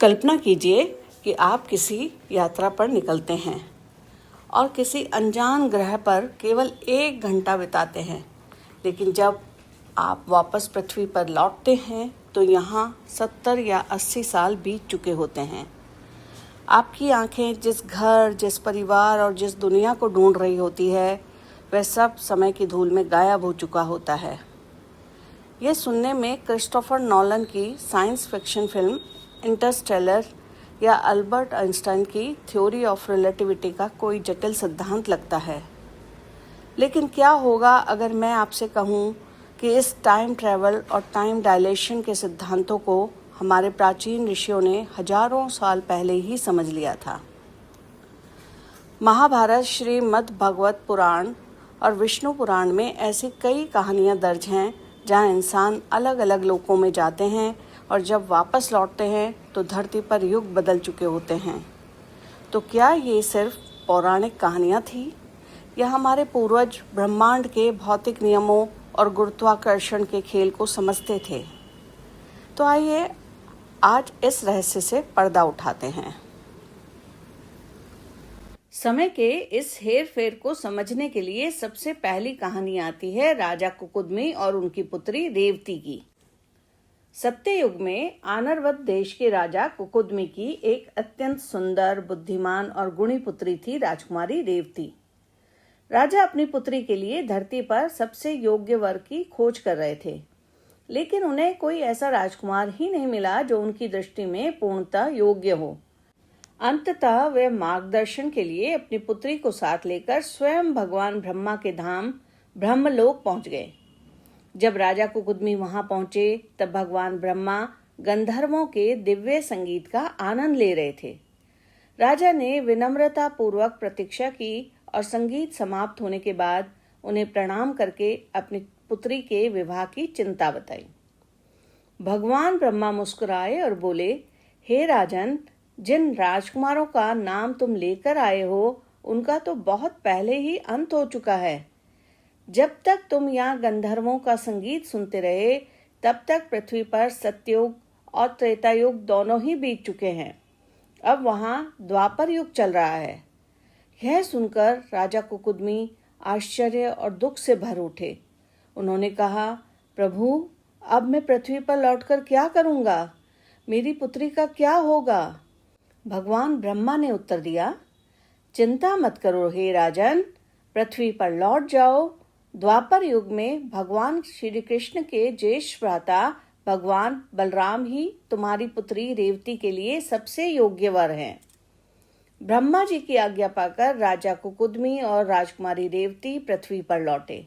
कल्पना कीजिए कि आप किसी यात्रा पर निकलते हैं और किसी अनजान ग्रह पर केवल 1 घंटा बिताते हैं, लेकिन जब आप वापस पृथ्वी पर लौटते हैं तो यहाँ 70 या 80 साल बीत चुके होते हैं। आपकी आंखें जिस घर, जिस परिवार और जिस दुनिया को ढूंढ रही होती है, वह सब समय की धूल में गायब हो चुका होता है। यह सुनने में क्रिस्टोफर नॉलन की साइंस फिक्शन फिल्म इंटरस्टेलर या अल्बर्ट आइंस्टाइन की थ्योरी ऑफ रिलेटिविटी का कोई जटिल सिद्धांत लगता है। लेकिन क्या होगा अगर मैं आपसे कहूँ कि इस टाइम ट्रैवल और टाइम डायलेशन के सिद्धांतों को हमारे प्राचीन ऋषियों ने हजारों साल पहले ही समझ लिया था। महाभारत, श्रीमद् भागवत पुराण और विष्णु पुराण में ऐसी कई कहानियाँ दर्ज हैं जहाँ इंसान अलग अलग लोकों में जाते हैं और जब वापस लौटते हैं तो धरती पर युग बदल चुके होते हैं। तो क्या ये सिर्फ पौराणिक कहानियाँ थी या हमारे पूर्वज ब्रह्मांड के भौतिक नियमों और गुरुत्वाकर्षण के खेल को समझते थे? तो आइए आज इस रहस्य से पर्दा उठाते हैं। समय के इस हेर फेर को समझने के लिए सबसे पहली कहानी आती है राजा कुकुदमी और उनकी पुत्री रेवती की। सत्ययुग में आनर्वत देश के राजा कुकुदमी की एक अत्यंत सुंदर, बुद्धिमान और गुणी पुत्री थी, राजकुमारी रेवती। राजा अपनी पुत्री के लिए धरती पर सबसे योग्य वर की खोज कर रहे थे, लेकिन उन्हें कोई ऐसा राजकुमार ही नहीं मिला जो उनकी दृष्टि में पूर्णतः योग्य हो। अंततः वे मार्गदर्शन के लिए अपनी पुत्री को साथ लेकर स्वयं भगवान ब्रह्मा के धाम ब्रह्मलोक पहुंच गए। जब राजा कुकुदमी वहां पहुंचे तब भगवान ब्रह्मा गंधर्वों के दिव्य संगीत का आनंद ले रहे थे। राजा ने विनम्रता पूर्वक प्रतीक्षा की और संगीत समाप्त होने के बाद उन्हें प्रणाम करके अपनी पुत्री के विवाह की चिंता बताई। भगवान ब्रह्मा मुस्कुराए और बोले, हे राजन, जिन राजकुमारों का नाम तुम लेकर आए हो उनका तो बहुत पहले ही अंत हो चुका है। जब तक तुम यहाँ गंधर्वों का संगीत सुनते रहे तब तक पृथ्वी पर सत्ययुग और त्रेता युग दोनों ही बीत चुके हैं। अब वहाँ द्वापर युग चल रहा है। यह सुनकर राजा कुकुदमी आश्चर्य और दुख से भर उठे। उन्होंने कहा, प्रभु, अब मैं पृथ्वी पर लौटकर क्या करूँगा? मेरी पुत्री का क्या होगा? भगवान ब्रह्मा ने उत्तर दिया, चिंता मत करो हे राजन, पृथ्वी पर लौट जाओ। द्वापर युग में भगवान श्री कृष्ण के ज्येष्ठ भ्राता भगवान बलराम ही तुम्हारी पुत्री रेवती के लिए सबसे योग्य वर हैं। ब्रह्मा जी की आज्ञा पाकर राजा कुकुदमी और राजकुमारी रेवती पृथ्वी पर लौटे,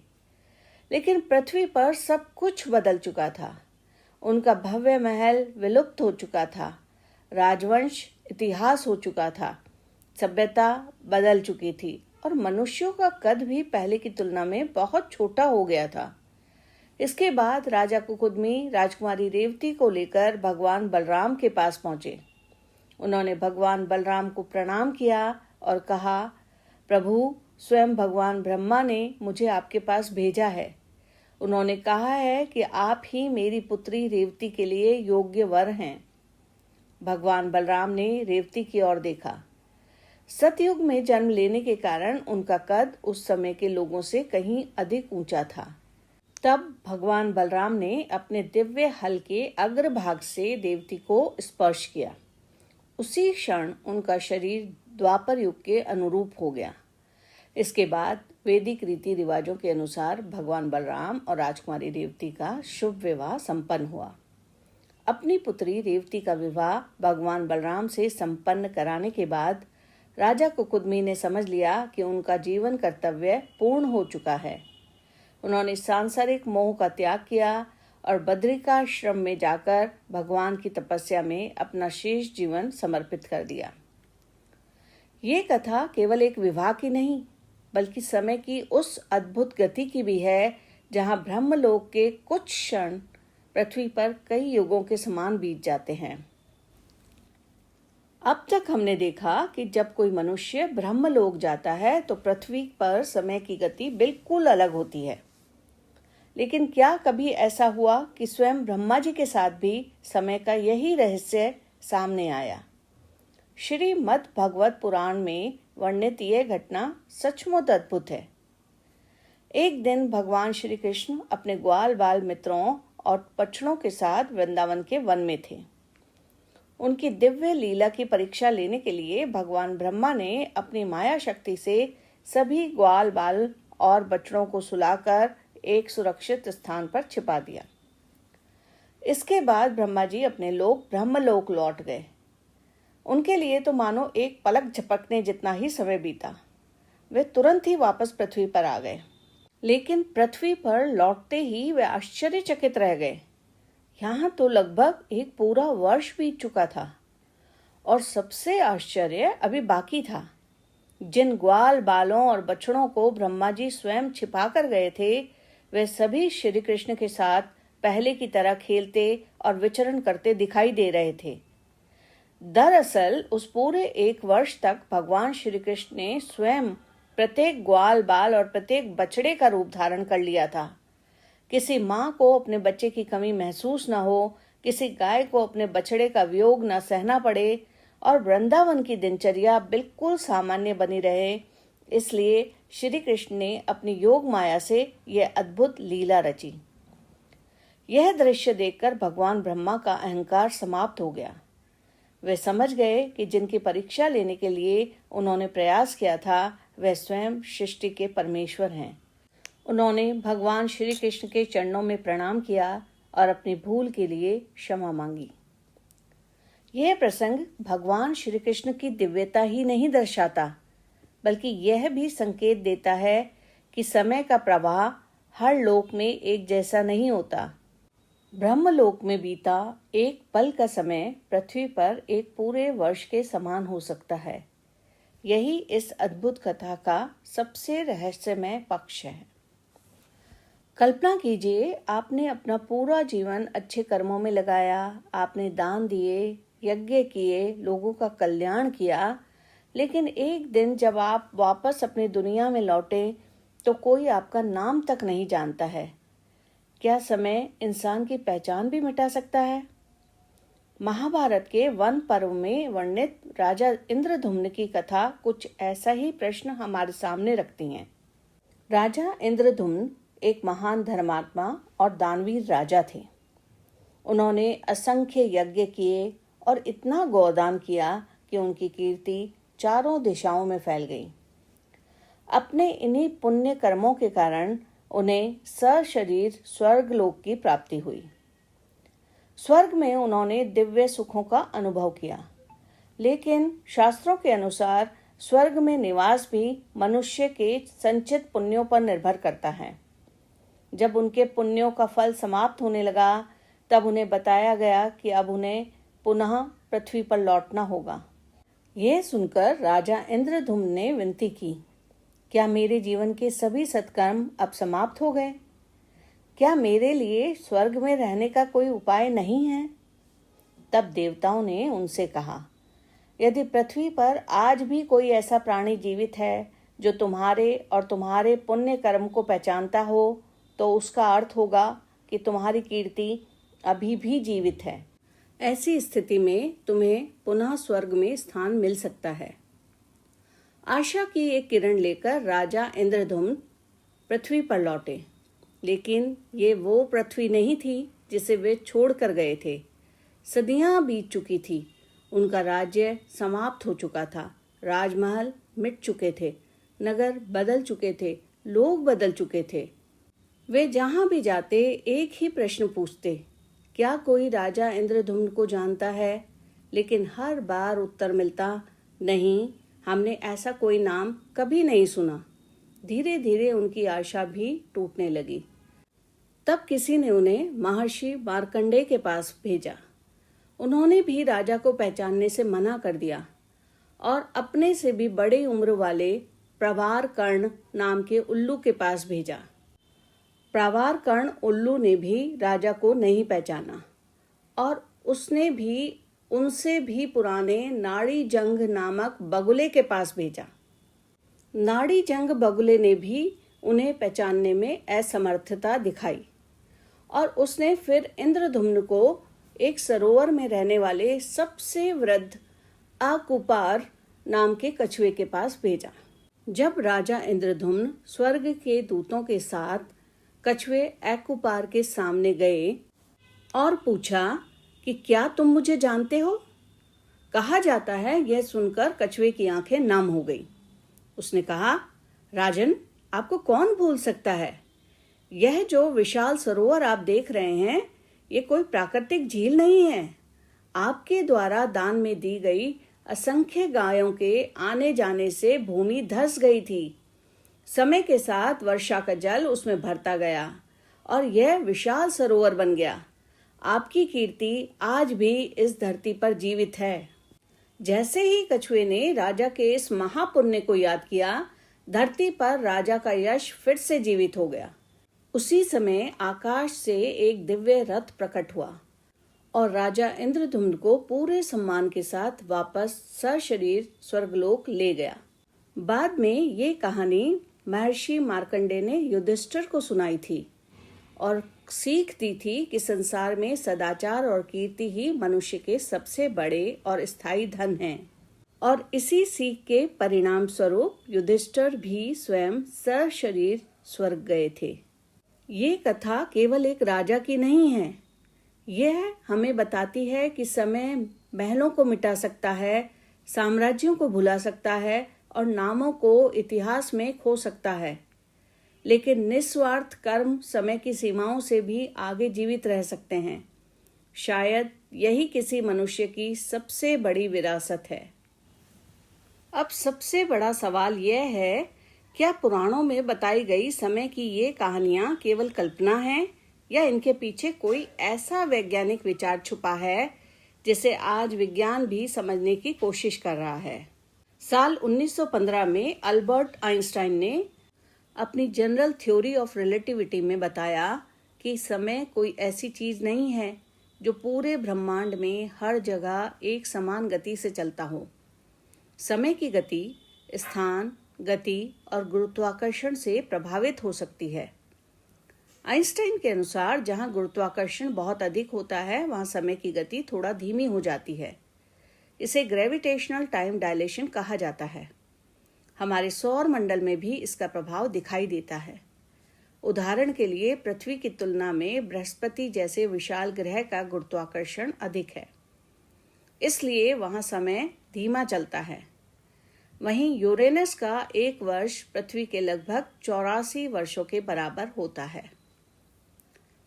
लेकिन पृथ्वी पर सब कुछ बदल चुका था। उनका भव्य महल विलुप्त हो चुका था, राजवंश इतिहास हो चुका था, सभ्यता बदल चुकी थी और मनुष्यों का कद भी पहले की तुलना में बहुत छोटा हो गया था। इसके बाद राजा कुकुदमी राजकुमारी रेवती को लेकर भगवान बलराम के पास पहुंचे। उन्होंने भगवान बलराम को प्रणाम किया और कहा, प्रभु, स्वयं भगवान ब्रह्मा ने मुझे आपके पास भेजा है। उन्होंने कहा है कि आप ही मेरी पुत्री रेवती के लिए योग्य वर हैं। भगवान बलराम ने रेवती की ओर देखा। सतयुग में जन्म लेने के कारण उनका कद उस समय के लोगों से कहीं अधिक ऊंचा था। तब भगवान बलराम ने अपने दिव्य हल के अग्रभाग से रेवती को स्पर्श किया। उसी क्षण उनका शरीर द्वापर युग के अनुरूप हो गया। इसके बाद वैदिक रीति रिवाजों के अनुसार भगवान बलराम और राजकुमारी रेवती का शुभ विवाह संपन्न हुआ। अपनी पुत्री रेवती का विवाह भगवान बलराम से संपन्न कराने के बाद राजा कुकुदमी ने समझ लिया कि उनका जीवन कर्तव्य पूर्ण हो चुका है। उन्होंने सांसारिक मोह का त्याग किया और बद्रिकाश्रम में जाकर भगवान की तपस्या में अपना शेष जीवन समर्पित कर दिया। ये कथा केवल एक विवाह की नहीं, बल्कि समय की उस अद्भुत गति की भी है जहाँ ब्रह्मलोक के कुछ क्षण पृथ्वी पर कई युगों के समान बीत जाते हैं। अब तक हमने देखा कि जब कोई मनुष्य ब्रह्मलोक जाता है तो पृथ्वी पर समय की गति बिल्कुल अलग होती है। लेकिन क्या कभी ऐसा हुआ कि स्वयं ब्रह्मा जी के साथ भी समय का यही रहस्य सामने आया। श्रीमद् भगवत पुराण में वर्णित यह घटना सचमुच अद्भुत है। एक दिन भगवान श्री कृष्ण अपने ग्वाल बाल मित्रों और बछड़ों के साथ वृंदावन के वन में थे। उनकी दिव्य लीला की परीक्षा लेने के लिए भगवान ब्रह्मा ने अपनी माया शक्ति से सभी ग्वाल बाल और बछड़ों को सुलाकर एक सुरक्षित स्थान पर छिपा दिया। इसके बाद ब्रह्मा जी अपने लोक ब्रह्मलोक लौट गए। उनके लिए तो मानो एक पलक झपकने जितना ही समय बीता। वे तुरंत ही वापस पृथ्वी पर आ गए, लेकिन पृथ्वी पर लौटते ही वे आश्चर्यचकित रह गए। यहाँ तो लगभग एक पूरा वर्ष बीत चुका था और सबसे आश्चर्य अभी बाकी था। जिन ग्वाल बालों और बछड़ों को ब्रह्मा जी स्वयं छिपा कर गए थे, वे सभी श्री कृष्ण के साथ पहले की तरह खेलते और विचरण करते दिखाई दे रहे थे। दरअसल उस पूरे एक वर्ष तक भगवान श्री कृष्ण ने स्वयं प्रत्येक ग्वाल बाल और प्रत्येक बछड़े का रूप धारण कर लिया था। किसी माँ को अपने बच्चे की कमी महसूस न हो, किसी गाय को अपने बछड़े का वियोग न सहना पड़े और वृंदावन की दिनचर्या बिल्कुल सामान्य बनी रहे, इसलिए श्री कृष्ण ने अपनी योग माया से यह अद्भुत लीला रची। यह दृश्य देखकर भगवान ब्रह्मा का अहंकार समाप्त हो गया। वे समझ गए कि जिनकी परीक्षा लेने के लिए उन्होंने प्रयास किया था, वह स्वयं सृष्टि के परमेश्वर हैं। उन्होंने भगवान श्री कृष्ण के चरणों में प्रणाम किया और अपनी भूल के लिए क्षमा मांगी। यह प्रसंग भगवान श्री कृष्ण की दिव्यता ही नहीं दर्शाता, बल्कि यह भी संकेत देता है कि समय का प्रवाह हर लोक में एक जैसा नहीं होता। ब्रह्मलोक में बीता एक पल का समय पृथ्वी पर एक पूरे वर्ष के समान हो सकता है। यही इस अद्भुत कथा का सबसे रहस्यमय पक्ष है। कल्पना कीजिए, आपने अपना पूरा जीवन अच्छे कर्मों में लगाया, आपने दान दिए, यज्ञ किए, लोगों का कल्याण किया, लेकिन एक दिन जब आप वापस अपनी दुनिया में लौटे तो कोई आपका नाम तक नहीं जानता है। क्या समय इंसान की पहचान भी मिटा सकता है? महाभारत के वन पर्व में वर्णित राजा इंद्रधुम्न की कथा कुछ ऐसा ही प्रश्न हमारे सामने रखती है। राजा इंद्रधुम्न एक महान धर्मात्मा और दानवीर राजा थे। उन्होंने असंख्य यज्ञ किए और इतना गोदान किया कि उनकी कीर्ति चारों दिशाओं में फैल गई। अपने इन्हीं पुण्य कर्मों के कारण उन्हें सशरीर स्वर्ग लोक की प्राप्ति हुई। स्वर्ग में उन्होंने दिव्य सुखों का अनुभव किया, लेकिन शास्त्रों के अनुसार स्वर्ग में निवास भी मनुष्य के संचित पुण्यों पर निर्भर करता है। जब उनके पुण्यों का फल समाप्त होने लगा, तब उन्हें बताया गया कि अब उन्हें पुनः पृथ्वी पर लौटना होगा। यह सुनकर राजा इंद्रधुम्न ने विनती की, क्या मेरे जीवन के सभी सत्कर्म अब समाप्त हो गए? क्या मेरे लिए स्वर्ग में रहने का कोई उपाय नहीं है? तब देवताओं ने उनसे कहा, यदि पृथ्वी पर आज भी कोई ऐसा प्राणी जीवित है जो तुम्हारे और तुम्हारे पुण्य कर्म को पहचानता हो, तो उसका अर्थ होगा कि तुम्हारी कीर्ति अभी भी जीवित है। ऐसी स्थिति में तुम्हें पुनः स्वर्ग में स्थान मिल सकता है। आशा की एक किरण लेकर राजा इंद्रधुम्न पृथ्वी पर लौटे, लेकिन ये वो पृथ्वी नहीं थी जिसे वे छोड़ कर गए थे। सदियां बीत चुकी थी, उनका राज्य समाप्त हो चुका था, राजमहल मिट चुके थे, नगर बदल चुके थे, लोग बदल चुके थे। वे जहां भी जाते एक ही प्रश्न पूछते, क्या कोई राजा इंद्रधुम्न को जानता है? लेकिन हर बार उत्तर मिलता, नहीं, हमने ऐसा कोई नाम कभी नहीं सुना। धीरे धीरे उनकी आशा भी टूटने लगी। तब किसी ने उन्हें महर्षि मार्कंडेय के पास भेजा। उन्होंने भी राजा को पहचानने से मना कर दिया और अपने से भी बड़ी उम्र वाले प्रवार कर्ण नाम के उल्लू के पास भेजा। प्रवार कर्ण उल्लू ने भी राजा को नहीं पहचाना और उसने भी उनसे भी पुराने नाड़ी जंग नामक बगुले के पास भेजा। नाड़ी जंग बगुले ने भी उन्हें पहचानने में असमर्थता दिखाई और उसने फिर इंद्रधुम्न को एक सरोवर में रहने वाले सबसे वृद्ध अकुपार नाम के कछुए के पास भेजा। जब राजा इंद्रधुम्न स्वर्ग के दूतों के साथ कछुए अकुपार के सामने गए और पूछा कि क्या तुम मुझे जानते हो? कहा जाता है यह सुनकर कछुए की आंखें नम हो गई। उसने कहा, राजन, आपको कौन भूल सकता है? यह जो विशाल सरोवर आप देख रहे हैं, ये कोई प्राकृतिक झील नहीं है। आपके द्वारा दान में दी गई असंख्य गायों के आने जाने से भूमि धंस गई थी। समय के साथ वर्षा का जल उसमें भरता गया और यह विशाल सरोवर बन गया। आपकी कीर्ति आज भी इस धरती पर जीवित है। जैसे ही कछुए ने राजा के इस महापुण्य को याद किया, धरती पर राजा का यश फिर से जीवित हो गया। उसी समय आकाश से एक दिव्य रथ प्रकट हुआ और राजा इंद्रधुम्न को पूरे सम्मान के साथ वापस सशरीर स्वर्गलोक ले गया। बाद में ये कहानी महर्षि मार्कंडेय ने युधिष्ठिर को सुनाई थी और सीख दी थी कि संसार में सदाचार और कीर्ति ही मनुष्य के सबसे बड़े और स्थायी धन हैं। और इसी सीख के परिणाम स्वरूप युधिष्ठिर भी स्वयं सशरीर स्वर्ग गए थे। ये कथा केवल एक राजा की नहीं है। यह हमें बताती है कि समय महलों को मिटा सकता है, साम्राज्यों को भुला सकता है और नामों को इतिहास में खो सकता है, लेकिन निस्वार्थ कर्म समय की सीमाओं से भी आगे जीवित रह सकते हैं। शायद यही किसी मनुष्य की सबसे बड़ी विरासत है। अब सबसे बड़ा सवाल यह है, क्या पुराणों में बताई गई समय की ये कहानियां केवल कल्पना हैं या इनके पीछे कोई ऐसा वैज्ञानिक विचार छुपा है जिसे आज विज्ञान भी समझने की कोशिश कर रहा है? साल 1915 में अल्बर्ट आइंस्टाइन ने अपनी जनरल थ्योरी ऑफ रिलेटिविटी में बताया कि समय कोई ऐसी चीज नहीं है जो पूरे ब्रह्मांड में हर जगह एक समान गति से चलता हो। समय की गति स्थान, गति और गुरुत्वाकर्षण से प्रभावित हो सकती है। आइंस्टाइन के अनुसार जहां गुरुत्वाकर्षण बहुत अधिक होता है, वहां समय की गति थोड़ा धीमी हो जाती है। इसे ग्रेविटेशनल टाइम डायलेशन कहा जाता है। हमारे सौर मंडल में भी इसका प्रभाव दिखाई देता है। उदाहरण के लिए पृथ्वी की तुलना में बृहस्पति जैसे विशाल ग्रह का गुरुत्वाकर्षण अधिक है, इसलिए वहां समय धीमा चलता है। वहीं यूरेनस का एक वर्ष पृथ्वी के लगभग 84 वर्षों के बराबर होता है।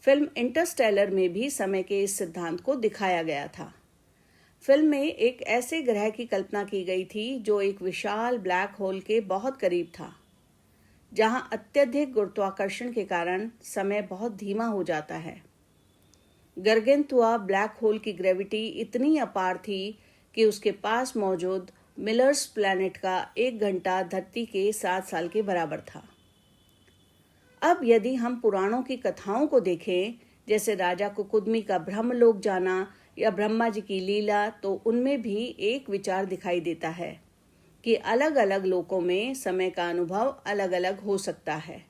फिल्म इंटरस्टेलर में भी समय के इस सिद्धांत को दिखाया गया था। फिल्म में एक ऐसे ग्रह की कल्पना की गई थी जो एक विशाल ब्लैक होल के बहुत करीब था, जहां अत्यधिक गुरुत्वाकर्षण के कारण समय बहुत धीमा हो जाता है। गर्गेंतुआ ब्लैक होल की ग्रेविटी इतनी अपार थी कि उसके पास मौजूद मिलर्स प्लैनेट का 1 घंटा धरती के 7 साल के बराबर था। अब यदि हम पुराणों की कथाओं को देखें, जैसे राजा कुकुदमी का ब्रह्मलोक जाना या ब्रह्मा जी की लीला, तो उनमें भी एक विचार दिखाई देता है कि अलग अलग लोकों में समय का अनुभव अलग अलग हो सकता है।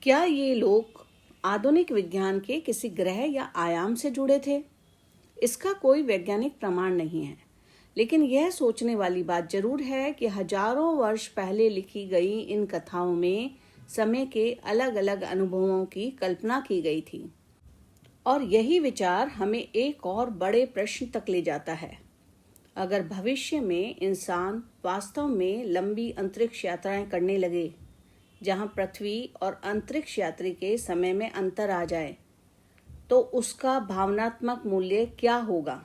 क्या ये लोक आधुनिक विज्ञान के किसी ग्रह या आयाम से जुड़े थे? इसका कोई वैज्ञानिक प्रमाण नहीं है, लेकिन यह सोचने वाली बात जरूर है कि हजारों वर्ष पहले लिखी गई इन कथाओं में समय के अलग अलग अनुभवों की कल्पना की गई थी। और यही विचार हमें एक और बड़े प्रश्न तक ले जाता है। अगर भविष्य में इंसान वास्तव में लंबी अंतरिक्ष यात्राएं करने लगे, जहां पृथ्वी और अंतरिक्ष यात्री के समय में अंतर आ जाए, तो उसका भावनात्मक मूल्य क्या होगा?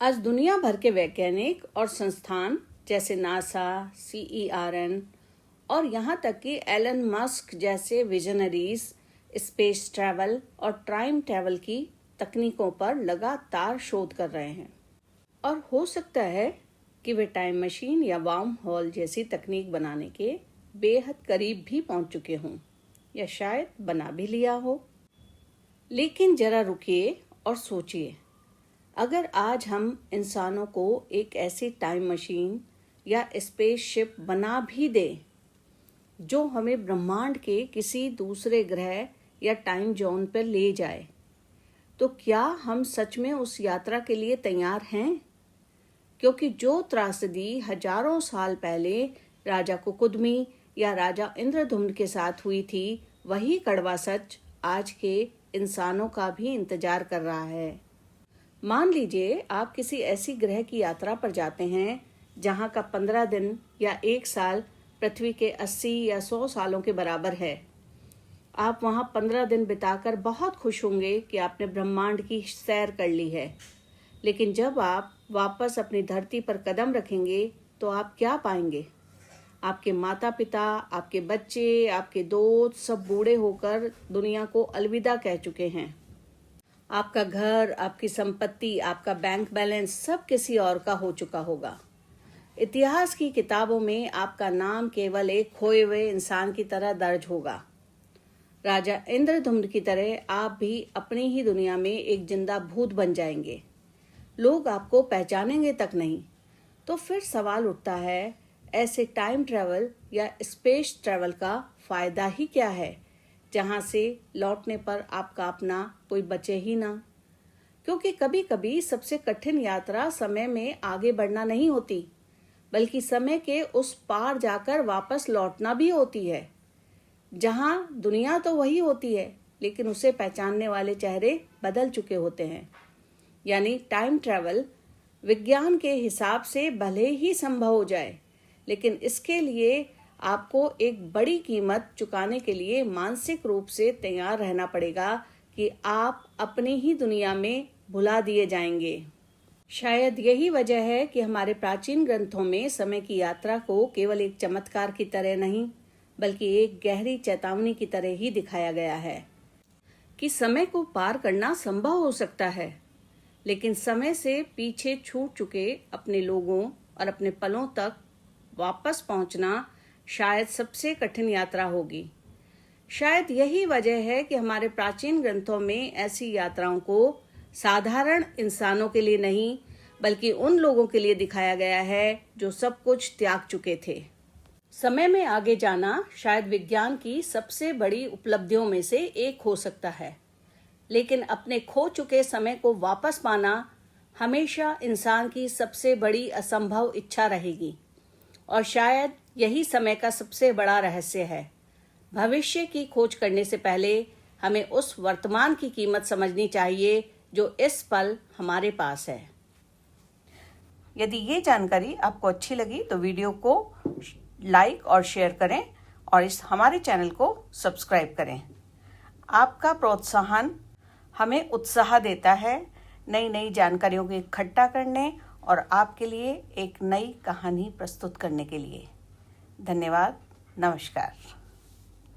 आज दुनिया भर के वैज्ञानिक और संस्थान जैसे नासा, CERN और यहाँ तक कि एलन मस्क जैसे विजनरीज स्पेस ट्रैवल और टाइम ट्रैवल की तकनीकों पर लगातार शोध कर रहे हैं। और हो सकता है कि वे टाइम मशीन या वार्म हॉल जैसी तकनीक बनाने के बेहद करीब भी पहुंच चुके हों, या शायद बना भी लिया हो। लेकिन जरा रुकिए और सोचिए, अगर आज हम इंसानों को एक ऐसी टाइम मशीन या स्पेसशिप बना भी दें जो हमें ब्रह्मांड के किसी दूसरे ग्रह या टाइम जोन पर ले जाए, तो क्या हम सच में उस यात्रा के लिए तैयार हैं? क्योंकि जो त्रासदी हजारों साल पहले राजा कुकुदमी या राजा इंद्रधुम्न के साथ हुई थी, वही कड़वा सच आज के इंसानों का भी इंतजार कर रहा है। मान लीजिए आप किसी ऐसी ग्रह की यात्रा पर जाते हैं जहां का 15 दिन या 1 साल पृथ्वी के 80 या 100 सालों के बराबर है। आप वहां 15 दिन बिताकर बहुत खुश होंगे कि आपने ब्रह्मांड की सैर कर ली है। लेकिन जब आप वापस अपनी धरती पर कदम रखेंगे तो आप क्या पाएंगे? आपके माता पिता, आपके बच्चे, आपके दोस्त सब बूढ़े होकर दुनिया को अलविदा कह चुके हैं। आपका घर, आपकी संपत्ति, आपका बैंक बैलेंस सब किसी और का हो चुका होगा। इतिहास की किताबों में आपका नाम केवल एक खोए हुए इंसान की तरह दर्ज होगा। राजा इंद्रधुम्न की तरह आप भी अपनी ही दुनिया में एक जिंदा भूत बन जाएंगे। लोग आपको पहचानेंगे तक नहीं। तो फिर सवाल उठता है, ऐसे टाइम ट्रैवल या स्पेस ट्रैवल का फायदा ही क्या है, जहां से लौटने पर आपका अपना कोई बचे ही ना? क्योंकि कभी कभी सबसे कठिन यात्रा समय में आगे बढ़ना नहीं होती, बल्कि समय के उस पार जाकर वापस लौटना भी होती है, जहां दुनिया तो वही होती है लेकिन उसे पहचानने वाले चेहरे बदल चुके होते हैं। यानी टाइम ट्रैवल विज्ञान के हिसाब से भले ही संभव हो जाए, लेकिन इसके लिए आपको एक बड़ी कीमत चुकाने के लिए मानसिक रूप से तैयार रहना पड़ेगा कि आप अपनी ही दुनिया में भुला दिए जाएंगे। शायद यही वजह है कि हमारे प्राचीन ग्रंथों में समय की यात्रा को केवल एक चमत्कार की तरह नहीं, बल्कि एक गहरी चेतावनी की तरह ही दिखाया गया है कि समय को पार करना संभव हो सकता है, लेकिन समय से पीछे छूट चुके अपने लोगों और अपने पलों तक वापस पहुंचना शायद सबसे कठिन यात्रा होगी। शायद यही वजह है कि हमारे प्राचीन ग्रंथों में ऐसी यात्राओं को साधारण इंसानों के लिए नहीं, बल्कि उन लोगों के लिए दिखाया गया है जो सब कुछ त्याग चुके थे। समय में आगे जाना शायद विज्ञान की सबसे बड़ी उपलब्धियों में से एक हो सकता है, लेकिन अपने खो चुके समय को वापस पाना हमेशा इंसान की सबसे बड़ी असंभव इच्छा रहेगी। और शायद यही समय का सबसे बड़ा रहस्य है। भविष्य की खोज करने से पहले हमें उस वर्तमान की कीमत समझनी चाहिए जो इस पल हमारे पास है। यदि ये जानकारी आपको अच्छी लगी तो वीडियो को लाइक और शेयर करें और हमारे चैनल को सब्सक्राइब करें। आपका प्रोत्साहन हमें उत्साह देता है नई नई जानकारियों को इकट्ठा करने और आपके लिए एक नई कहानी प्रस्तुत करने के लिए। धन्यवाद। नमस्कार।